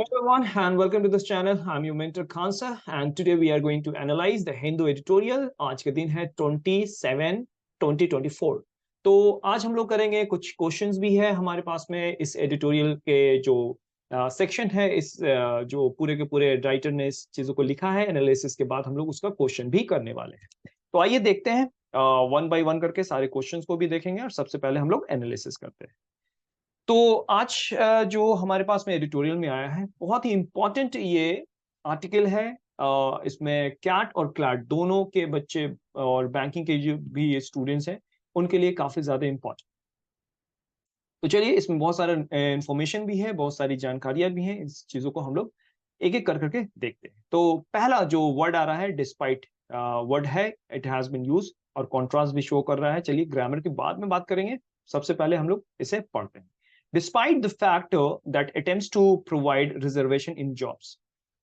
Hello everyone and welcome to this channel. I'm your mentor Khansa and today we are going to analyze the Hindu editorial. आज के दिन है 27/2024। तो आज हम लोग करेंगे कुछ क्वेश्चंस भी है हमारे पास में इस एडिटोरियल के जो सेक्शन है इस जो पूरे के पूरे राइटर ने इस चीजों को लिखा है एनालिसिस के बाद हम लोग उसका क्वेश्चन भी करने वाले हैं। तो आइए देखते हैं वन बाय वन करके सारे क्वेश्चंस को भी देखेंगे और सबसे पहले हम लोग एनालिसिस करते हैं। तो आज जो हमारे पास में एडिटोरियल में आया है बहुत ही इंपॉर्टेंट ये आर्टिकल है। इसमें कैट और क्लैट दोनों के बच्चे और बैंकिंग के जो भी स्टूडेंट्स हैं उनके लिए काफी ज्यादा इंपॉर्टेंट। तो चलिए इसमें बहुत सारा इंफॉर्मेशन भी है, बहुत सारी जानकारियां भी हैं, इस चीजों को हम लोग एक एक कर करके देखते हैं। तो पहला जो वर्ड आ रहा है डिस्पाइट वर्ड है, इट हैज बीन यूज और कॉन्ट्रास्ट भी शो कर रहा है। चलिए ग्रामर की बाद में बात करेंगे, सबसे पहले हम लोग इसे पढ़ते हैं। Despite the factor that attempts to provide reservation in jobs.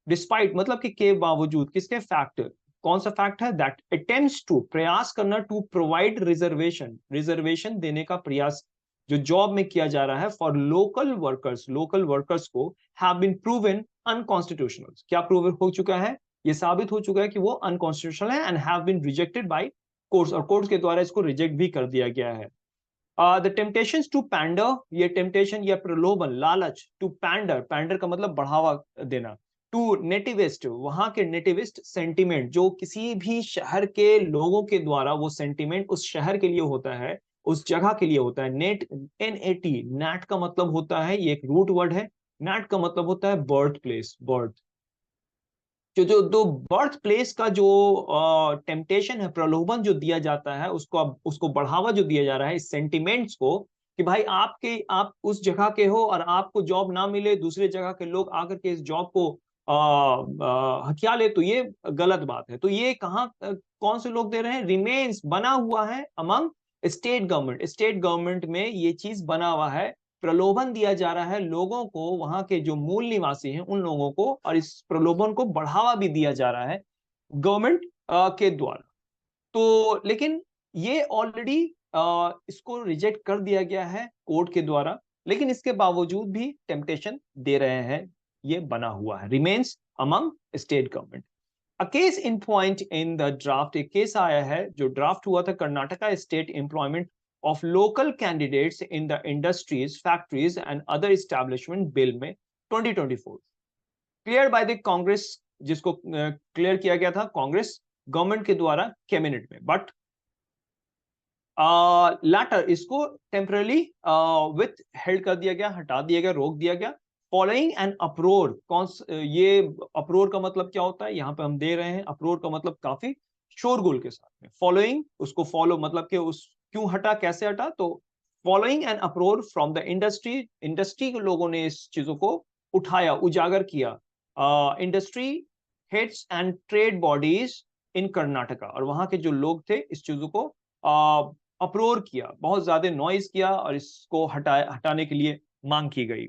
Despite मतलब कि के बावजूद, किसके फैक्टर, कौन सा फैक्ट है, दैट अटेम्प्ट्स टू प्रयास करना, टू प्रोवाइड रिजर्वेशन, रिजर्वेशन देने का प्रयास जो जॉब में किया जा रहा है फॉर लोकल वर्कर्स को हैव बीन प्रूवन अनकॉन्स्टिट्यूशनल। क्या प्रूव हो चुका है, ये साबित हो चुका है कि वो अनकॉन्स्टिट्यूशनल है and have been rejected by courts, और कोर्ट्स के द्वारा इसको रिजेक्ट भी कर दिया गया है। द टेम्पटेशंस टू पैंडर, ये टेम्पटेशन या प्रलोभन, लालच, टू पैंडर, पैंडर का मतलब बढ़ावा देना, टू नेटिविस्ट, वहां के नेटिविस्ट सेंटिमेंट, जो किसी भी शहर के लोगों के द्वारा वो सेंटिमेंट उस शहर के लिए होता है, उस जगह के लिए होता है। नेट, NAT, नैट का मतलब होता है, ये एक रूट वर्ड है, नैट का मतलब होता है बर्थ प्लेस, बर्थ। जो जो दो बर्थ प्लेस का जो टेम्पटेशन है, प्रलोभन जो दिया जाता है, उसको बढ़ावा जो दिया जा रहा है इस सेंटिमेंट्स को, कि भाई आप उस जगह के हो और आपको जॉब ना मिले, दूसरे जगह के लोग आकर के इस जॉब को हथिया ले, तो ये गलत बात है। तो ये कहाँ कौन से लोग दे रहे हैं, रिमेन्स बना हुआ है among state government, state government में ये चीज बना हुआ है, प्रलोभन दिया जा रहा है लोगों को, वहां के जो मूल निवासी हैं उन लोगों को, और इस प्रलोभन को बढ़ावा भी दिया जा रहा है गवर्नमेंट के द्वारा। तो लेकिन ये ऑलरेडी इसको रिजेक्ट कर दिया गया है कोर्ट के द्वारा, लेकिन इसके बावजूद भी टेम्पटेशन दे रहे हैं, ये बना हुआ है, remains among state government. A case in point in the draft, एक केस आया है जो ड्राफ्ट हुआ था Karnataka state employment of local candidates in the industries, factories and other establishment bill में 2024, क्लियर बाय द कांग्रेस, जिसको क्लियर किया गया था कांग्रेस गवर्नमेंट के द्वारा कैबिनेट में, बट लैटर इसको टेम्परली विथ हेल्ड कर दिया गया, हटा दिया गया, रोक दिया गया। फॉलोइंग एन अप्रोर, ये अप्रोर का मतलब क्या होता है, यहाँ पे हम दे रहे हैं अप्रोर का मतलब काफी शोरगुल के साथ में। फॉलोइंग, उसको फॉलो मतलब कि उस क्यों हटा, कैसे हटा, तो following an uproar from the industry, industry के लोगों ने इस चीजों को उठाया, उजागर किया, industry heads and trade bodies in Karnataka, और वहां के जो लोग थे इस चीजों को अप्रोर किया, बहुत ज्यादा नॉइज किया और इसको हटाने के लिए मांग की गई।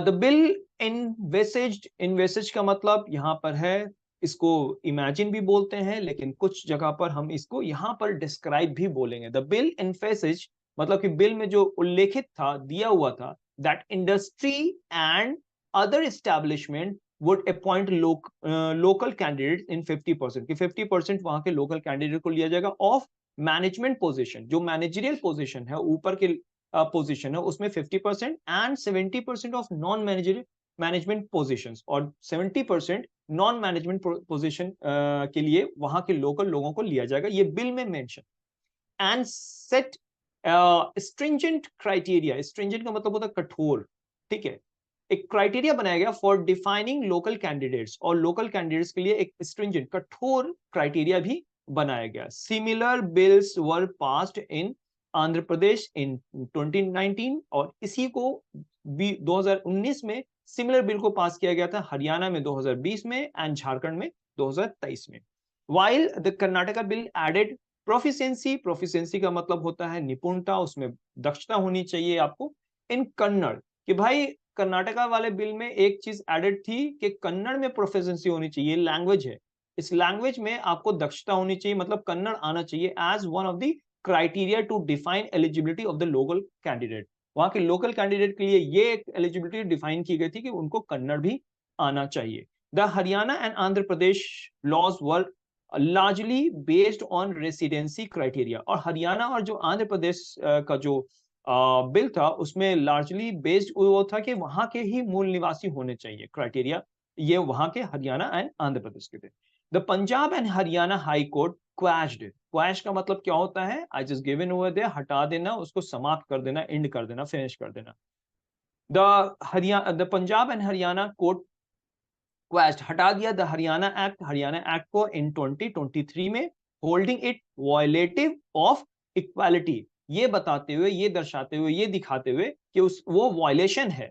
द बिल इनवेसेज्ड, इनवेसेज का मतलब यहां पर है, इसको इमेजिन भी बोलते हैं, लेकिन कुछ जगह पर हम इसको यहां पर डिस्क्राइब भी बोलेंगे। द बिल इनवेसेज मतलब कि बिल में जो उल्लेखित था, दिया हुआ था, that industry and other establishment would appoint local candidate in 50%, कि 50% वहां के लोकल कैंडिडेट को लिया जाएगा ऑफ मैनेजमेंट पोजीशन, जो मैनेजरियल पोजीशन है, ऊपर के पोजीशन है, उसमें 50% and 70% of non managerial management positions, और 70% नॉन मैनेजमेंट पोजीशन के लिए वहां के लोकल लोगों को लिया जाएगा, ये बिल में mention. And set stringent criteria, stringent का मतलब होता है कठोर, ठीक है, एक क्राइटेरिया बनाया गया फॉर डिफाइनिंग लोकल कैंडिडेट्स, और लोकल कैंडिडेट्स के लिए एक स्ट्रिंजेंट कठोर क्राइटेरिया भी बनाया गया। Similar bills were passed in Andhra Pradesh in 2019, और इसी को 2019 में सिमिलर बिल को पास किया गया था हरियाणा में 2020 में एंड झारखंड में 2023 में। While the Karnataka bill added proficiency, proficiency का मतलब होता है निपुणता, उसमें दक्षता होनी चाहिए आपको, इन कन्नड़, कि भाई कर्नाटका वाले बिल में एक चीज एडेड थी कि कन्नड़ में प्रोफिशिएंसी होनी चाहिए, लैंग्वेज है, इस लैंग्वेज में आपको दक्षता होनी चाहिए, मतलब कन्नड़ आना चाहिए as one of the criteria to define eligibility of the local candidate. वहां के लोकल कैंडिडेट के लिए ये एक एलिजिबिलिटी डिफाइन की गई थी कि उनको कन्नड़ भी आना चाहिए। The Haryana and Andhra Pradesh laws were largely based on residency criteria, और हरियाणा और जो आंध्र प्रदेश का जो बिल था उसमें लार्जली बेस्ड वो था कि वहां के ही मूल निवासी होने चाहिए क्राइटेरिया, ये वहां के हरियाणा एंड आंध्र प्रदेश के थे। The Punjab and Haryana high court quashed it. Quash का मतलब क्या होता है? I just given over there, हटा देना, उसको समाप्त कर देना, एंड कर देना, फिनिश कर देना। The Punjab and Haryana court quashed, हटा दिया द हरियाणा एक्ट को इन 2023 में, holding it violative of equality, ये बताते हुए, ये दर्शाते हुए, ये दिखाते हुए कि उस वो वायलेशन है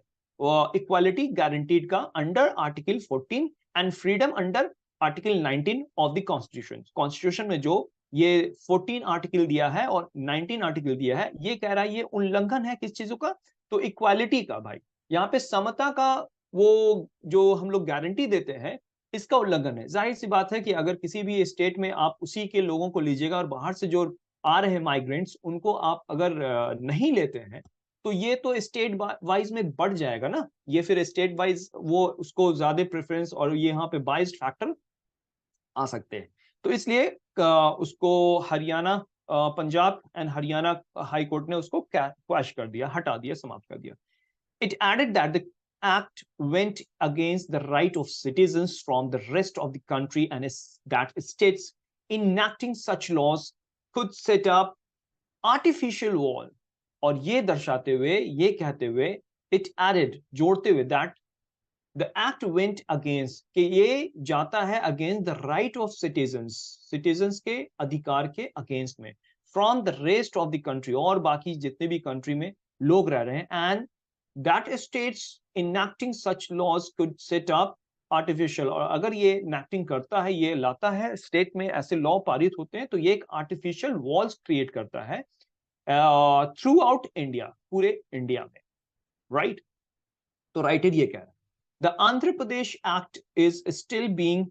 इक्वालिटी गारंटीड का under article 14 and freedom under article 19 of the constitution. Constitution में जो ये 14 आर्टिकल दिया है और 19 आर्टिकल दिया है, ये कह रहा है ये उल्लंघन है किस चीजों का? तो इक्वालिटी का भाई, यहाँ पे समता का वो जो हम लोग गारंटी देते हैं, इसका उल्लंघन है। जाहिर सी बात है कि अगर किसी भी स्टेट में आप उसी के लोगों को लीजिएगा और बाहर से जो आ रहे हैं माइग्रेंट्स, उनको आप अगर नहीं लेते हैं, तो ये तो स्टेट वाइज में बढ़ जाएगा ना, ये फिर स्टेट वाइज वो उसको ज्यादा प्रेफरेंस और ये यहाँ पे बाइस्ड फैक्टर आ सकते हैं। तो इसलिए उसको Haryana Punjab and Haryana high court ने उसको क्वैश कर दिया, हटा दिया, समाप्त कर दिया। It added that the act went against the right of citizens from the rest of the country and that states enacting such laws could set up artificial wall। और ये दर्शाते हुए, ये कहते हुए, it added, जोड़ते हुए, that the act went against, कि ये जाता है against the right of citizens, citizens के अधिकार के against में, from the rest of the country, और बाकी जितने भी country में लोग रह रहे हैं, and that states enacting such laws could set up artificial, और अगर ये enacting करता है, ये लाता है स्टेट में ऐसे लॉ पारित होते हैं, तो ये एक आर्टिफिशियल वॉल्स क्रिएट करता है थ्रू आउट इंडिया, पूरे इंडिया में, राइट? तो राइटेड ये कह रहा है the Andhra Pradesh act is still being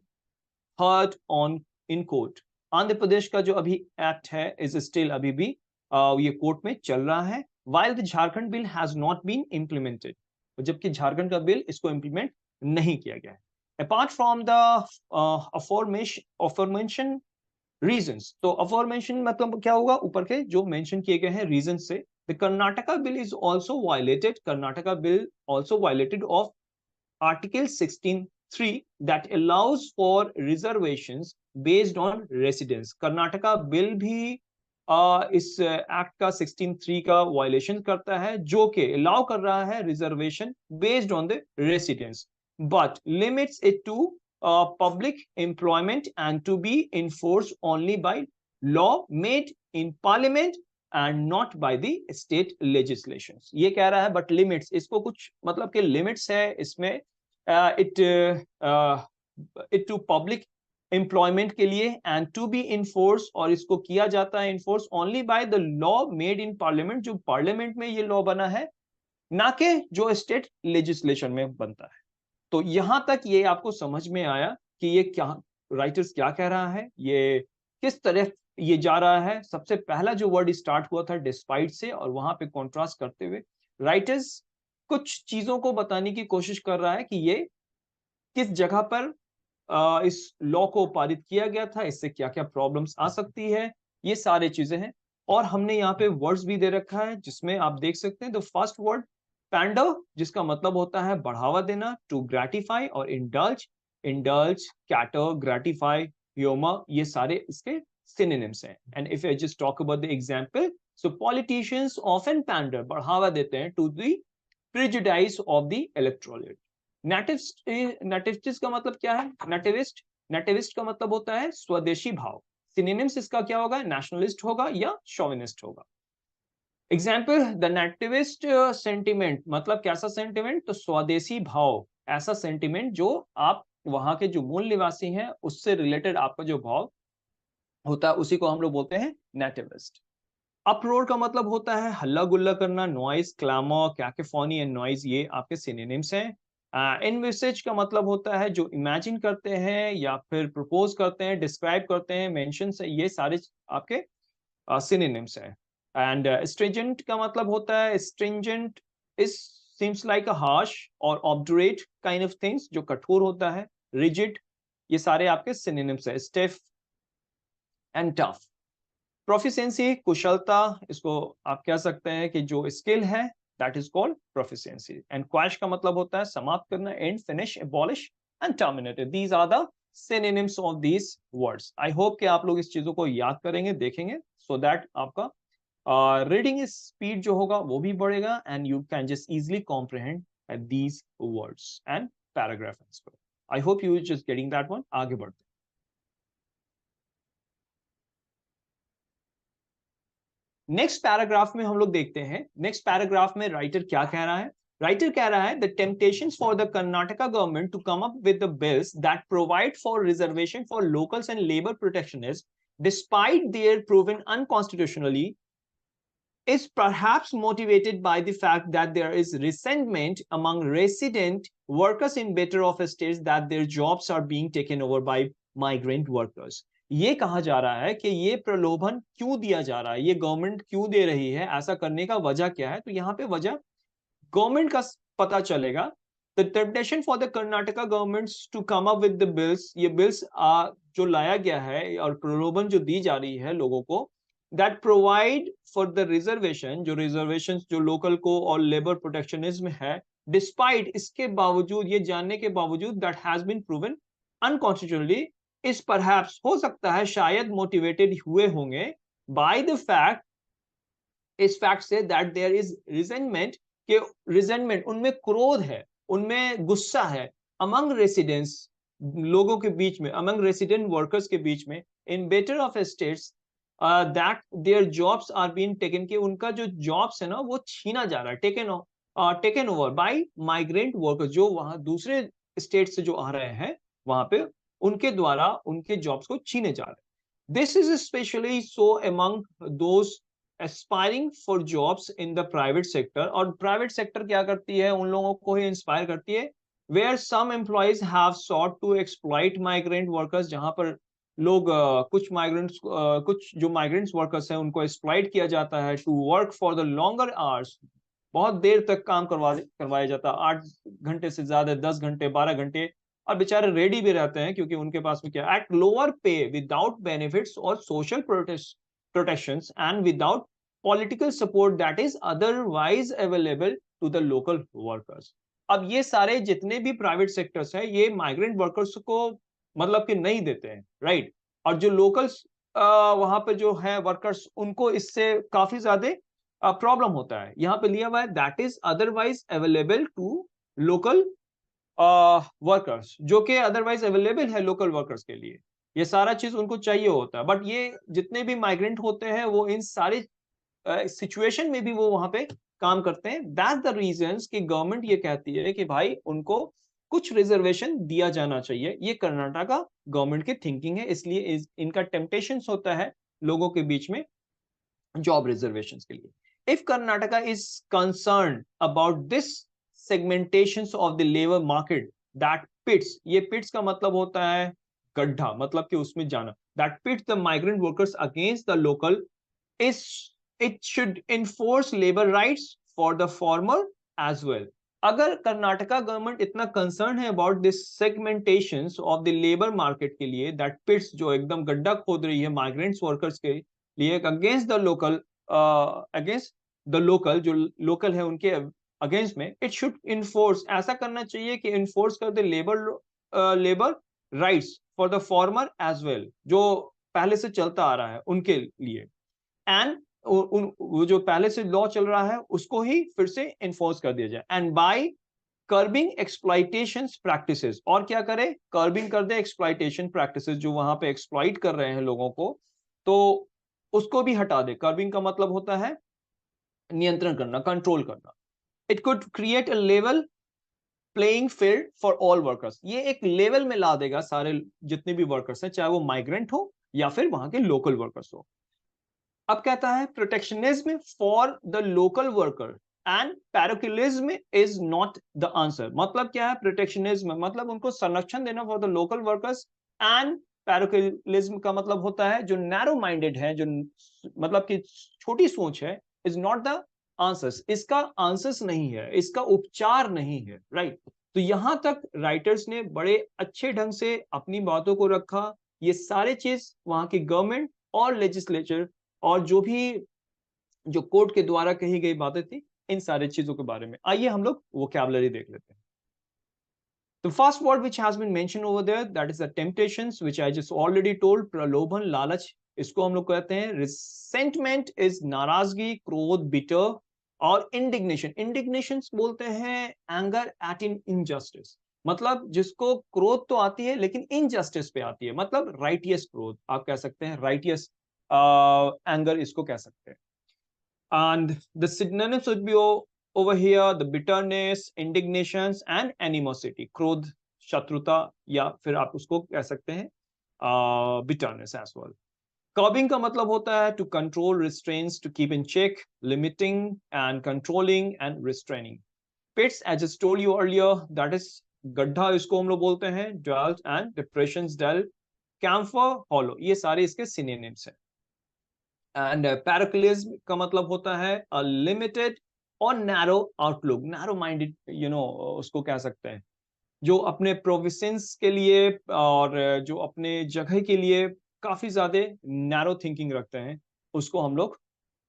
heard on in court. Andhra Pradesh का जो अभी एक्ट है इज स्टिल अभी भी ये कोर्ट में चल रहा है। while the Jharkhand bill has not been implemented, जबकि झारखंड का बिल इसको इंप्लीमेंट नहीं किया गया है। Apart from the aforementioned reasons, तो aforementioned मतलब क्या होगा? ऊपर के जो मेंशन किए गए हैं रीजन से, the Karnataka bill is also violated, Karnataka bill also violated of Article 16(3) that allows for reservations based on residence। Karnataka bill भी इस एक्ट का 16(3) का वायलेशन करता है, जो कि अलाउ कर रहा है reservation based on the residence, but limits it to public employment and to be enforce only by law made in parliament and not by the state legislation. ये कह रहा है बट लिमिट्स, इसको कुछ मतलब के लिमिट्स है इसमें, इट टू पब्लिक एम्प्लॉयमेंट के लिए एंड टू बी इनफोर्स, और इसको किया जाता है enforce only by the law made in parliament, जो पार्लियामेंट में ये लॉ बना है, ना कि जो स्टेट लेजिस्लेशन में बनता है। तो यहां तक ये आपको समझ में आया कि ये क्या राइटर्स क्या कह रहा है, ये किस तरह ये जा रहा है। सबसे पहला जो वर्ड स्टार्ट हुआ था डिस्पाइट से, और वहां पे कॉन्ट्रास्ट करते हुए राइटर्स कुछ चीजों को बताने की कोशिश कर रहा है कि ये किस जगह पर इस लॉ को पारित किया गया था, इससे क्या क्या प्रॉब्लम्स आ सकती है, ये सारे चीजें हैं। और हमने यहाँ पे वर्ड्स भी दे रखा है जिसमें आप देख सकते हैं द फर्स्ट वर्ड पैंडर, जिसका मतलब होता है बढ़ावा देना, टू ग्रेटिफाई, और indulge, indulge, cater, gratify, humour, ये सारे इसके सिनोनिम्स हैं। And if I just talk about the example, so politicians often pander, बढ़ावा देते हैं, to the prejudices of the electorate. Nativist का मतलब क्या है? नेटिविस्ट, नेटिविस्ट का मतलब होता है स्वदेशी भाव। सिनोनिम्स इसका क्या होगा? नेशनलिस्ट होगा या शोविनिस्ट होगा। एग्जाम्पल, द नेटिविस्ट सेंटिमेंट, मतलब कैसा सेंटिमेंट? तो स्वदेशी भाव, ऐसा सेंटिमेंट जो आप वहां के जो मूल निवासी हैं उससे रिलेटेड आपका जो भाव होता है, उसी को हम लोग बोलते हैं नेटिविस्ट। अपरोर का मतलब होता है हल्ला गुल्ला करना, noise, clamour, cacophony and noise, ये आपके सिनोनिम्स हैं। एनविसेज का मतलब होता है जो इमेजिन करते हैं या फिर प्रपोज करते हैं, डिस्क्राइब करते हैं, मेंशन से, ये सारे आपके सिनोनिम्स हैं। एंड स्ट्रिंजेंट का मतलब होता है, stringent is seems like a harsh और ऑब्डुरेट काइंड ऑफ थिंग्स, जो कठोर होता है। रिजिड, ये सारे आपके सिनोनिम्स है। Stiff and tough. प्रोफिशिएंसी, कुशलता, इसको आप कह सकते हैं कि जो स्किल है, that is called proficiency. And quash का मतलब होता है समाप्त करना, end, finish, abolish and terminated. These are the synonyms of these words. I hope कि आप लोग इस चीजों को याद करेंगे, देखेंगे, सो दैट आपका रीडिंग स्पीड जो होगा वो भी बढ़ेगा, and you can just easily comprehend these words and paragraph as well. I hope you just getting that one. आगे बढ़ते हैं। नेक्स्ट पैराग्राफ में हम लोग देखते हैं, नेक्स्ट पैराग्राफ में राइटर क्या कह रहा है। राइटर कह रहा है, the temptations for the Karnataka government to come up with the bills that provide for reservation for locals and labour protectionist despite their proven unconstitutionally is perhaps motivated by the fact that there is resentment among resident workers in better off states that their jobs are being taken over by migrant workers। ये कहा जा रहा है कि ये प्रलोभन क्यों दिया जा रहा है, ये गवर्नमेंट क्यों दे रही है, ऐसा करने का वजह क्या है। तो यहाँ पे वजह गवर्नमेंट का पता चलेगा। The temptation for the Karnataka governments to come up with the bills, ये बिल्स जो लाया गया है और प्रलोभन जो दी जा रही है लोगों को, that provide for the reservation, जो रिजर्वेशन जो लोकल को और लेबर प्रोटेक्शनिज्म है, डिस्पाइट, इसके बावजूद, ये जानने के बावजूद, that has been proven unconstitutionally, is perhaps, हो सकता है, शायद मोटिवेटेड हुए होंगे बाय द फैक्ट, इस फैक्ट से, दैट देयर इज रिजेंटमेंट, कि रिजेंटमेंट, उनमें क्रोध है, उनमें गुस्सा है, अमंग रेसिडेंट्स, लोगों के बीच में, अमंग रेसिडेंट वर्कर्स के बीच में, in better off states, that their jobs are being taken, के उनका जो जॉब्स है ना वो छीना जा रहा है, taken over by migrant workers, जो वहां दूसरे स्टेट से जो आ रहे हैं वहां पे, उनके द्वारा उनके जॉब्स को छीने जा रहे हैं। This is specially so among those aspiring for jobs in the private sector. और प्राइवेट सेक्टर क्या करती है, उन लोगों को ही इंस्पायर करती है, where some employees have sought to exploit migrant workers, जहां पर लोग कुछ जो माइग्रेंट्स वर्कर्स हैं उनको एक्सप्लॉइट किया जाता है, to work for the longer hours, बहुत देर तक काम करवाया जाता है, 8 घंटे से ज्यादा, 10 घंटे, 12 घंटे, और बेचारे रेडी भी रहते हैं क्योंकि उनके पास में क्या, एट लोअर पे, विदाउट बेनिफिट्स और social protections and without political support that is otherwise available to the local workers। अब ये सारे जितने भी प्राइवेट सेक्टर्स हैं, ये माइग्रेंट वर्कर्स को मतलब कि नहीं देते हैं, राइट। और जो लोकल्स वहां पे जो है वर्कर्स, उनको इससे काफी ज्यादा प्रॉब्लम होता है। यहाँ पे लिया हुआ है, that is otherwise available to local workers, जो कि अदरवाइज अवेलेबल है लोकल वर्कर्स के लिए, ये सारा चीज उनको चाहिए होता है। बट ये जितने भी माइग्रेंट होते हैं वो इन सारी सिचुएशन में भी वो वहां पे काम करते हैं। दैट्स द रीजंस कि गवर्नमेंट ये कहती है कि भाई उनको कुछ रिजर्वेशन दिया जाना चाहिए। ये कर्नाटका गवर्नमेंट की थिंकिंग है, इसलिए इनका टेम्पटेशन होता है लोगों के बीच में जॉब रिजर्वेशन के लिए। If Karnataka is concern about this segmentation of the labour market that pits, ये पिट्स का मतलब होता है गड्ढा, मतलब कि उसमें जाना, that pits the migrant workers against the local, is it should enforce labor rights for the former as well। अगर कर्नाटका गवर्नमेंट इतना कंसर्न है about this segmentations of the labour market के लिए, दैट पिट्स, जो एकदम गड्ढा खोद रही है माइग्रेंट्स वर्कर्स के लिए, against the local, against the local, जो लोकल है उनके अगेंस्ट में, इट शुड इन्फोर्स, ऐसा करना चाहिए कि इन्फोर्स कर दे labour rights for the former as well, जो पहले से चलता आ रहा है उनके लिए, एंड वो जो पहले से लॉ चल रहा है उसको ही फिर से इन्फोर्स कर दिया जाए। And by curbing exploitation practices, और क्या करे, कर्बिंग कर दे एक्सप्लॉइटेशन प्रैक्टिसेस, जो वहां पे एक्सप्लॉइट कर रहे हैं लोगों को, तो उसको भी हटा दे। कर्बिंग का मतलब होता है नियंत्रण करना, कंट्रोल करना। It could create a level playing field for all workers, ये एक लेवल में ला देगा सारे जितने भी वर्कर्स हैं, चाहे वो माइग्रेंट हो या फिर वहां के लोकल वर्कर्स हो। अब कहता है, protectionism for the local worker and parochialism is not the answer. मतलब क्या है प्रोटेक्शनिज्म, मतलब उनको संरक्षण देना for the local workers and parochialism का मतलब होता है जो नैरो माइंडेड है, जो मतलब कि छोटी सोच है, इज नॉट द आंसर्स, इसका आंसर्स नहीं है, इसका उपचार नहीं है, राइट। तो यहां तक राइटर्स ने बड़े अच्छे ढंग से अपनी बातों को रखा। ये सारे चीज वहां की गवर्नमेंट और लेजिस्लेचर और जो कोर्ट के द्वारा कही गई बातें थी, इन सारी चीजों के बारे में। आइए हम लोग वोकैबुलरी देख लेते हैं। The first word which has been mentioned over there, that is the temptations, which I just already told. प्रलोभन, लालच, इसको हम लोग कहते हैं। Resentment is नाराजगी, क्रोध, bitter, और indignation, indignations बोलते हैं anger at an injustice, मतलब जिसको क्रोध तो आती है लेकिन injustice पे आती है, मतलब righteous क्रोध आप कह सकते हैं, righteous anger इसको कह सकते हैं। And the synonyms would be over here the bitterness, indignations and animosity. क्रोध, शत्रुता, या फिर आप उसको कह सकते हैं bitterness as well. Curbing का मतलब होता है to control, restraints, to keep in check, limiting and controlling and restraining. Pits, as I told you earlier, that is गड्ढा इसको हम लोग बोलते हैं, dwelt and depressions, delve, camphor, hollow, ये सारे इसके synonyms हैं। एंड पैराक्लिज्म का मतलब होता है अ लिमिटेड और नैरो आउटलुक, नैरो माइंडेड, उसको कह सकते हैं, जो अपने प्रोविजंस के लिए और जो अपने जगह के लिए काफी ज्यादा नैरो थिंकिंग रखते हैं, उसको हम लोग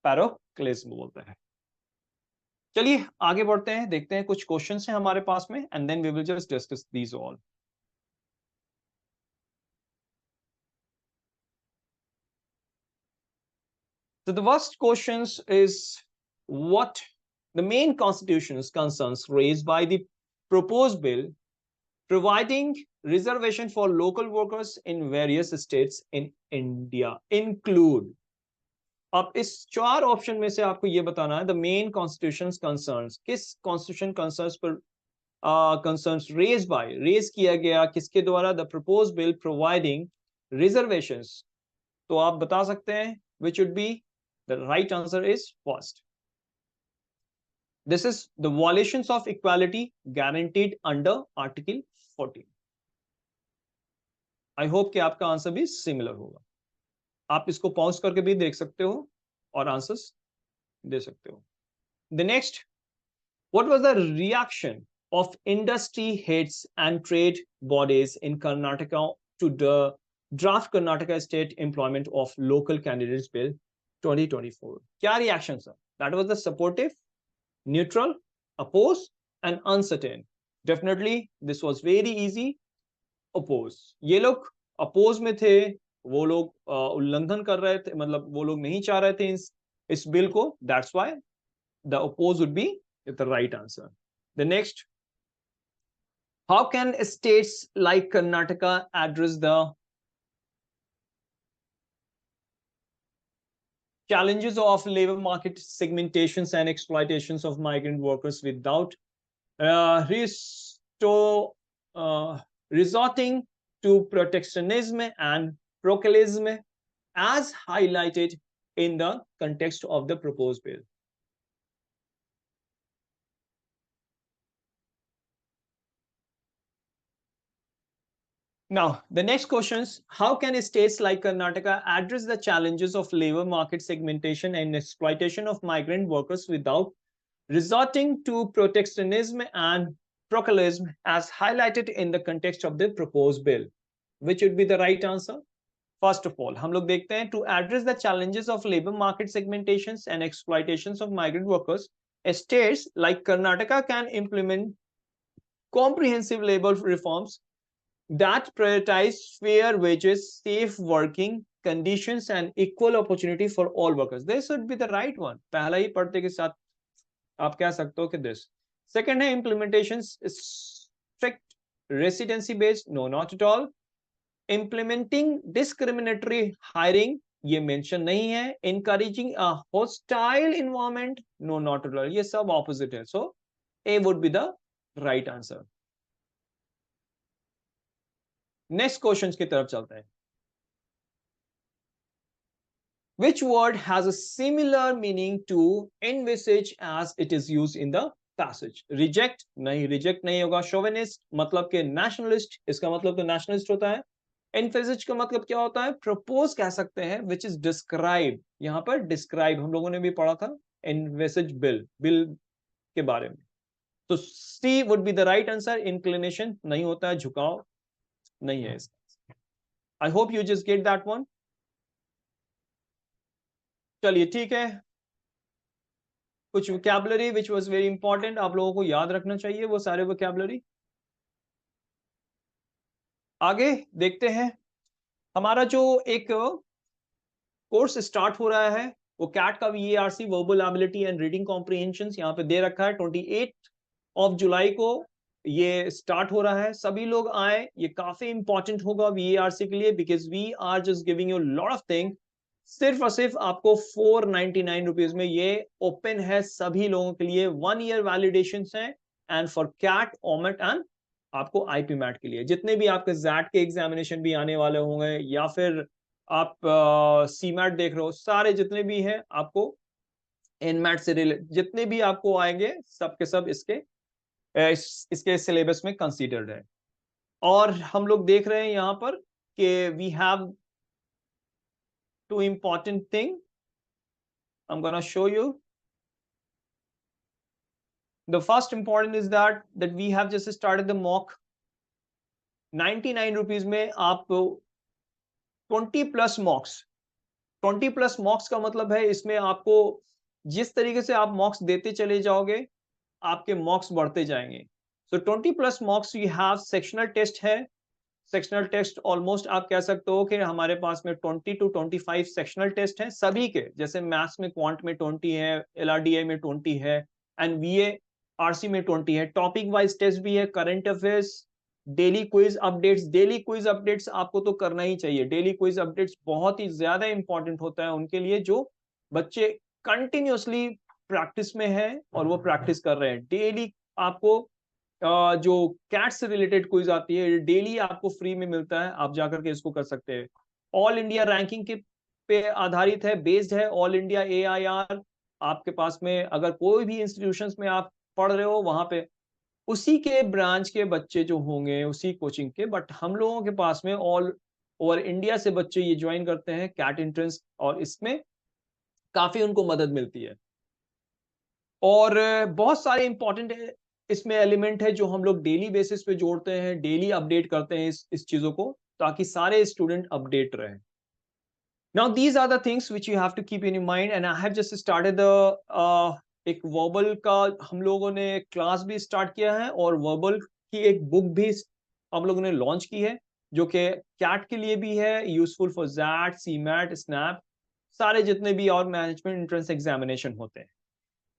पैराक्लिज्म बोलते हैं। चलिए आगे बढ़ते हैं, देखते हैं कुछ क्वेश्चंस हैं हमारे पास में, and then we will just discuss these all. So the first questions is what the main constitution's concerns raised by the proposed bill providing reservation for local workers in various states in India include। अब इस चार option में से आपको ये बताना है the main constitution concerns, किस कॉन्स्टिट्यूशन कंसर्न्स पर कंसर्न्स रेज किया गया, किसके द्वारा, the propose bill providing reservations. तो आप बता सकते हैं which would be the right answer is first. This is the violations of equality guaranteed under Article 14. I hope कि आपका आंसर भी सिमिलर होगा। आप इसको पॉज करके भी देख सकते हो और आंसर्स दे सकते हो। The next, what was the reaction of industry heads and trade bodies in Karnataka to the draft Karnataka State Employment of Local Candidates Bill 2024? क्या reaction था? That was the supportive, neutral, oppose and uncertain. Definitely this was very easy. Oppose. ये लोग oppose में थे, वो लोग उल्लंघन कर रहे थे, मतलब वो लोग नहीं चाह रहे थे इस बिल को, that's why the oppose would be the right answer. The next, how can states like Karnataka address the challenges of labor market segmentations and exploitations of migrant workers without resorting to protectionism and proclivism as highlighted in the context of the proposed bill? Now, the next questions, how can states like Karnataka address the challenges of labor market segmentation and exploitation of migrant workers without resorting to protectionism and proclivism as highlighted in the context of the proposed bill? Which would be the right answer? First of all, हम लोग देखते हैं, to address the challenges of labor market segmentations and exploitations of migrant workers, states like Karnataka can implement comprehensive labor reforms that prioritize fair wages, safe working conditions and equal opportunity for all workers. This would be the right one. पहला ही पढ़ते के साथ आप कह सकते हो कि this. Second है implementation strict residency based, no, not at all. Implementing discriminatory hiring, ये mention नहीं है. Encouraging a hostile environment, no, not at all. ये सब opposite है. So A would be the right answer. Next question की तरफ चलते हैं। Which word has a similar meaning to envisage as it is used in the passage? Reject नहीं, reject नहीं होगा। Chauvinist मतलब के nationalist, इसका मतलब तो nationalist होता है। एनफेसिज का मतलब क्या होता है? प्रपोज कह सकते हैं, विच इज डिस्क्राइब। यहाँ पर डिस्क्राइब हम लोगों ने भी पढ़ा था, एनफेसिज बिल, बिल के बारे में। तो C would be the right answer. Inclination नहीं होता है, झुकाव नहीं है इसका। I hope you just get that one. चलिए ठीक है, कुछ vocabulary which was very important, आप लोगों को याद रखना चाहिए वो सारे वोकैबुलरी। आगे देखते हैं, हमारा जो एक कोर्स स्टार्ट हो रहा है वो कैट का VARC, verbal ability and reading comprehension, यहाँ पे दे रखा है 28 जुलाई को ये स्टार्ट हो रहा है। सभी लोग आए, ये काफी इंपॉर्टेंट होगा VARC के लिए, because we are just giving you lot of thing. सिर्फ और सिर्फ आपको 499 रुपीज में ये ओपन है सभी लोगों के लिए। 1 ईयर वैलिडेशन है, एंड फॉर कैट, ओमेट एंड आपको IP मैट के लिए, जितने भी आपके जैट के एग्जामिनेशन भी आने वाले होंगे, या फिर आप CMAT देख रहे हो, सारे जितने भी हैं आपको NMAT से रिलेटेड जितने भी आपको आएंगे, सब के सब इसके सिलेबस में कंसीडर्ड है। और हम लोग देख रहे हैं यहाँ पर कि we have two important thing I'm gonna show you. The first important is that we have just started the mock 99 rupees में आप 20 प्लस मॉक्स। 20 प्लस मॉक्स का मतलब है इसमें आपको जिस तरीके से आप मॉक्स देते चले जाओगे, आपके मॉक्स बढ़ते जाएंगे। So 20 plus mocks you have. Sectional test है, सेक्शनल टेस्ट ऑलमोस्ट आप कह सकते हो कि हमारे पास में 20 to 25 सेक्शनल टेस्ट हैं सभी के, जैसे मैथ्स में क्वांट में 20 है, LRDI में 20 है, एंड VARC में 20 है। टॉपिक वाइज टेस्ट भी है, current affairs, daily quiz updates. Daily quiz updates आपको तो करना ही चाहिए। डेली क्विज अपडेट्स बहुत ही ज्यादा इंपॉर्टेंट होता है उनके लिए जो बच्चे कंटिन्यूअसली प्रैक्टिस में है और वो प्रैक्टिस कर रहे हैं। डेली आपको जो कैट से रिलेटेड क्विज आती है, डेली आपको फ्री में मिलता है, आप जाकर के इसको कर सकते हैं। ऑल इंडिया रैंकिंग के पे आधारित है, बेस्ड है ऑल इंडिया AIR। आपके पास में अगर कोई भी इंस्टीट्यूशंस में आप पढ़ रहे हो, वहां पे उसी के ब्रांच के बच्चे जो होंगे, उसी कोचिंग के, बट हम लोगों के पास में ऑल ओवर इंडिया से बच्चे ये ज्वाइन करते हैं कैट एंट्रेंस, और इसमें काफी उनको मदद मिलती है। और बहुत सारे इंपॉर्टेंट इसमें एलिमेंट है जो हम लोग डेली बेसिस पे जोड़ते हैं, डेली अपडेट करते हैं इस चीजों को, ताकि सारे स्टूडेंट अपडेट रहें। Now these are the things which you have to keep in mind, and I have just started the एक वर्बल का हम लोगों ने क्लास भी स्टार्ट किया है, और वर्बल की एक बुक भी हम लोगों ने लॉन्च की है, जो कि कैट के लिए भी है, useful for XAT, CMAT, SNAP, सारे जितने भी और मैनेजमेंट एंट्रेंस एग्जामिनेशन होते हैं।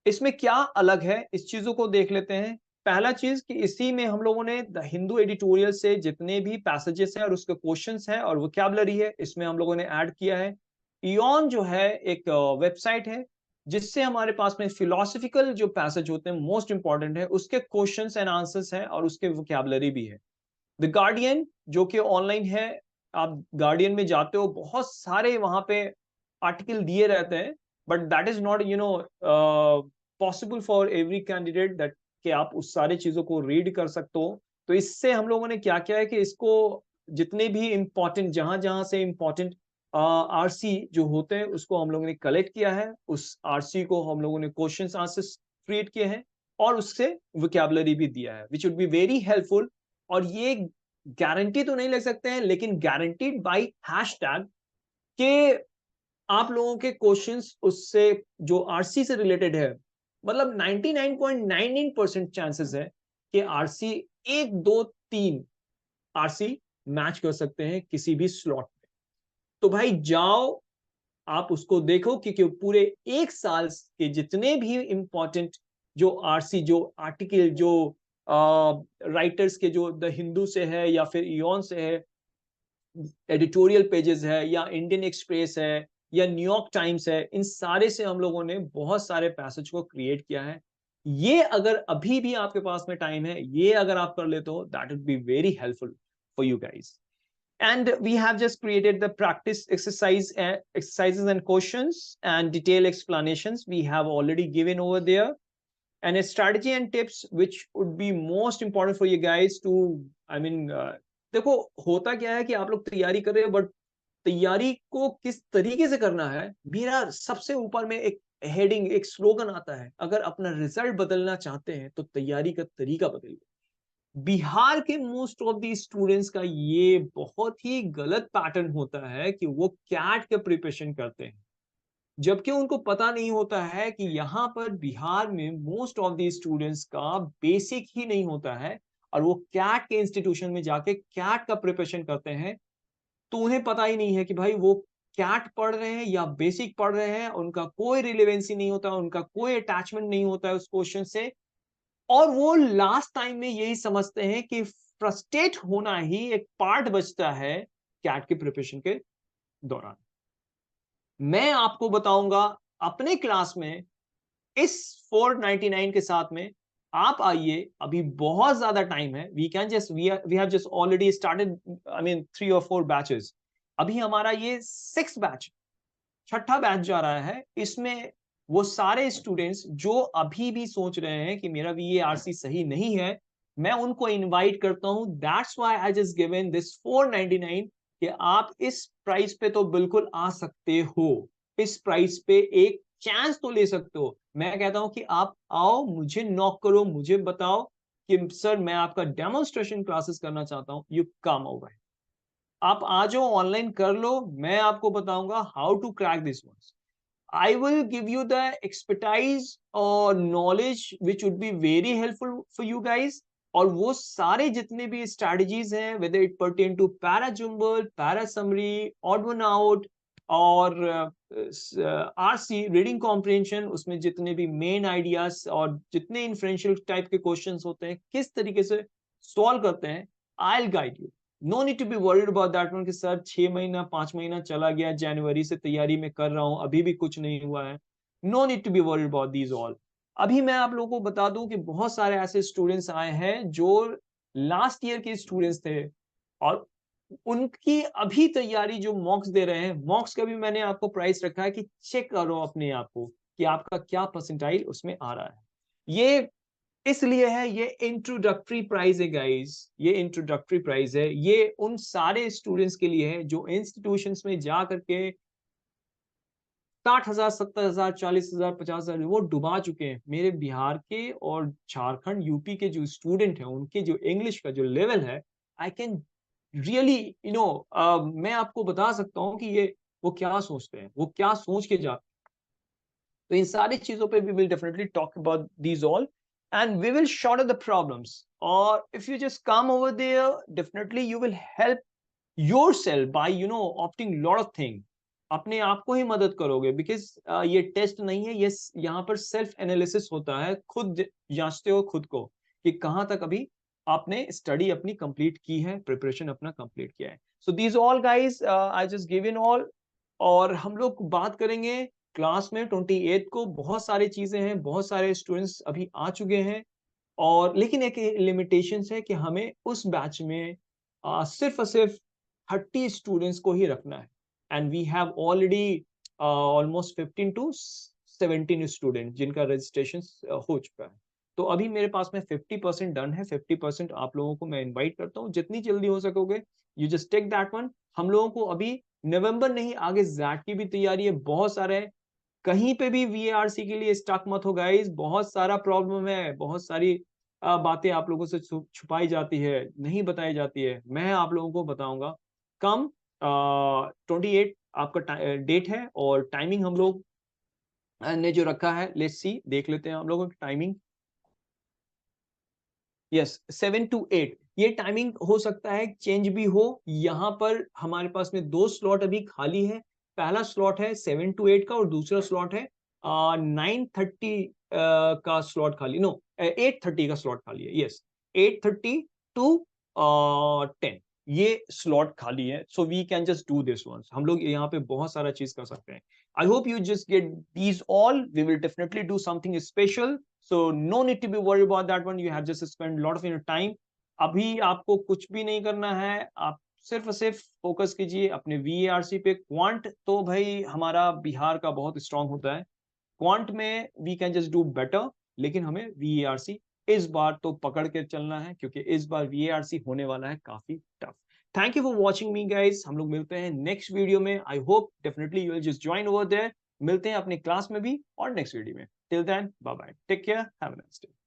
इसमें क्या अलग है, इस चीजों को देख लेते हैं। पहला चीज कि इसी में हम लोगों ने द हिंदू एडिटोरियल से जितने भी पैसेजेस हैं और उसके क्वेश्चंस हैं और वोकैबुलरी है, इसमें हम लोगों ने ऐड किया है। इयॉन जो है एक वेबसाइट है, जिससे हमारे पास में फिलोसफिकल जो पैसेज होते हैं मोस्ट इंपॉर्टेंट है, उसके क्वेश्चंस एंड आंसर्स हैं और उसके वोकैबुलरी भी है। द गार्डियन जो कि ऑनलाइन है, आप गार्डियन में जाते हो, बहुत सारे वहां पे आर्टिकल दिए रहते हैं, but that is not possible for every candidate that कि आप उस सारी चीजों को रीड कर सकते हो। तो इससे हम लोगों ने क्या किया है कि इसको जितने भी इंपॉर्टेंट, जहां जहां से इंपॉर्टेंट RC जो होते हैं, उसको हम लोगों ने कलेक्ट किया है। उस RC को हम लोगों ने क्वेश्चंस आंसर्स क्रिएट किए हैं, और उससे वोकैबुलरी भी दिया है, which would be very helpful. और ये गारंटी तो नहीं ले सकते हैं, लेकिन गारंटीड बाय हैशटैग के आप लोगों के क्वेश्चंस उससे जो RC से रिलेटेड है, मतलब 99.99% चांसेस है कि RC 1, 2, 3 RC मैच कर सकते हैं किसी भी स्लॉट में। तो भाई जाओ, आप उसको देखो, क्योंकि पूरे एक साल के जितने भी इंपॉर्टेंट जो RC, जो आर्टिकल, जो राइटर्स के, जो द हिंदू से है या फिर इयॉन से है, एडिटोरियल पेजेस है, या इंडियन एक्सप्रेस है, या न्यूयॉर्क टाइम्स है, इन सारे से हम लोगों ने बहुत सारे पैसेज को क्रिएट किया है। ये अगर अभी भी आपके पास में टाइम है, ये अगर आप कर लेते हो, that would be very helpful for you guys. And we have just created the practice exercises and questions and detailed explanations we have already given over there, and a strategy and tips which would be most important for you guys to, देखो, होता क्या है कि आप लोग तैयारी कर रहे हो, बट तैयारी को किस तरीके से करना है, मेरा सबसे ऊपर में एक हेडिंग, एक स्लोगन आता है, अगर अपना रिजल्ट बदलना चाहते हैं तो तैयारी का तरीका बदलिए। बिहार के मोस्ट ऑफ दी स्टूडेंट्स का ये बहुत ही गलत पैटर्न होता है कि वो कैट के प्रिपरेशन करते हैं, जबकि उनको पता नहीं होता है कि यहाँ पर बिहार में मोस्ट ऑफ द स्टूडेंट्स का बेसिक ही नहीं होता है, और वो कैट के इंस्टीट्यूशन में जाके कैट का प्रिपरेशन करते हैं, तो उन्हें पता ही नहीं है कि भाई वो कैट पढ़ रहे हैं या बेसिक पढ़ रहे हैं, उनका कोई रिलेवेंसी नहीं होता, उनका कोई अटैचमेंट नहीं होता है उस क्वेश्चन से, और वो लास्ट टाइम में यही समझते हैं कि फ्रस्ट्रेट होना ही एक पार्ट बचता है कैट के प्रिपरेशन के दौरान। मैं आपको बताऊंगा अपने क्लास में इस 499 के साथ में, आप आइए, अभी बहुत ज्यादा टाइम है, we have just already started, I mean 3 और 4 बैचेस, अभी हमारा ये 6 बैच, छठा बैच जा रहा है। इसमें वो सारे स्टूडेंट्स जो अभी भी सोच रहे हैं कि मेरा VARC सही नहीं है, मैं उनको इनवाइट करता हूं, that's why I just given this 499, कि आप इस प्राइस पे तो बिल्कुल आ सकते हो, इस प्राइस पे एक चांस तो ले सकते हो। मैं कहता हूं कि आप आओ, मुझे नॉक करो, मुझे बताओ कि सर मैं आपका डेमोन्स्ट्रेशन क्लासेस करना चाहता हूं, यू कम ओवर, आप आ जाओ, ऑनलाइन कर लो, मैं आपको बताऊंगा how to crack this ones. I will give you the expertise और knowledge which would be very helpful for you guys, और वो सारे जितने भी strategies हैं, whether it pertain to para jumble, para summary, odd one out, और RC reading comprehension, उसमें जितने भी main ideas और जितने inferential type के questions होते हैं, किस तरीके से solve करते हैं, I'll guide you. No need to be worried about that one कि सर 6 महीना 5 महीना चला गया, जनवरी से तैयारी में कर रहा हूं, अभी भी कुछ नहीं हुआ है। No need to be worried about these all. अभी मैं आप लोगों को बता दूं कि बहुत सारे ऐसे स्टूडेंट्स आए हैं जो लास्ट ईयर के स्टूडेंट्स थे, और उनकी अभी तैयारी जो मॉक्स दे रहे हैं, मॉक्स का भी मैंने आपको प्राइस रखा है कि चेक करो अपने आप को कि आपका क्या परसेंटाइल उसमें आ रहा है। ये इसलिए है, ये इंट्रोडक्टरी प्राइस है गाइस, ये इंट्रोडक्टरी प्राइस है, ये उन सारे स्टूडेंट्स के लिए है जो इंस्टीट्यूशंस में जा करके 60,000 70,000 40,000 50,000 वो डुबा चुके हैं। मेरे बिहार के और झारखंड यूपी के जो स्टूडेंट हैं, उनके जो इंग्लिश का जो लेवल है, आई कैन रियली मैं आपको बता सकता हूँ कि ये वो क्या सोचते हैं, वो क्या सोच के जा, तो इन सारी चीजों पे we will definitely talk about these all, and we will short the problems, और if you just come over there, definitely you will help yourself by opting lot of thing, अपने आप को ही मदद करोगे, बिकॉज ये टेस्ट नहीं है, ये यहाँ पर सेल्फ एनालिसिस होता है, खुद जांचते हो खुद को कि कहाँ तक अभी आपने स्टडी अपनी कंप्लीट की है, प्रिपरेशन अपना कंप्लीट किया है। So these all guys I just give in all, और हम लोग बात करेंगे क्लास में 28 को, बहुत सारी चीजें हैं, बहुत सारे स्टूडेंट्स अभी आ चुके हैं, और लेकिन एक लिमिटेशंस है कि हमें उस बैच में सिर्फ और सिर्फ 30 स्टूडेंट्स को ही रखना है, and we have already almost 15 to 17 student जिनका रजिस्ट्रेशन हो चुका है। तो अभी मेरे पास में 50% डन है, 50% आप लोगों को मैं इनवाइट करता हूँ, जितनी जल्दी हो सकोगे you just take that one. हम लोगों को अभी नवंबर नहीं, आगे जैट की भी तैयारी है, बहुत सारे हैं, कहीं पे भी VARC के लिए स्टक मत हो गाइस, बहुत सारा प्रॉब्लम है, बहुत सारी बातें आप लोगों से छुपाई जाती है, नहीं बताई जाती है, मैं आप लोगों को बताऊंगा। कम 28 आपका डेट है, और टाइमिंग हम लोग ने जो रखा है, लेट्स सी, देख लेते हैं हम लोगों की टाइमिंग। यस, 7 to 8 ये टाइमिंग हो सकता है चेंज भी हो। यहाँ पर हमारे पास में 2 स्लॉट अभी खाली है, पहला स्लॉट है 7 to 8 का, और दूसरा स्लॉट है 9:30 का स्लॉट खाली, नो 8:30 का स्लॉट खाली है, यस 8:30 to 10 ये स्लॉट खाली है, so we can just do this ones, हम लोग यहाँ पे बहुत सारा चीज कर सकते हैं। I hope you just get these all, we will definitely do something special, so no need to be worried about that one, you have just spent a lot of your time। अभी आपको कुछ भी नहीं करना है, आप सिर्फ और सिर्फ फोकस कीजिए अपने VARC पे। क्वांट तो भाई हमारा बिहार का बहुत स्ट्रांग होता है, क्वांट में we can just do better, लेकिन हमें VARC इस बार तो पकड़ के चलना है क्योंकि इस बार वीएआरसी होने वाला है काफी tough. Thank you for watching me guys, हम लोग मिलते हैं नेक्स्ट वीडियो में। I hope definitely you will just join over there. मिलते हैं अपनी क्लास में भी और नेक्स्ट वीडियो में। Till then bye bye, take care, have a nice day.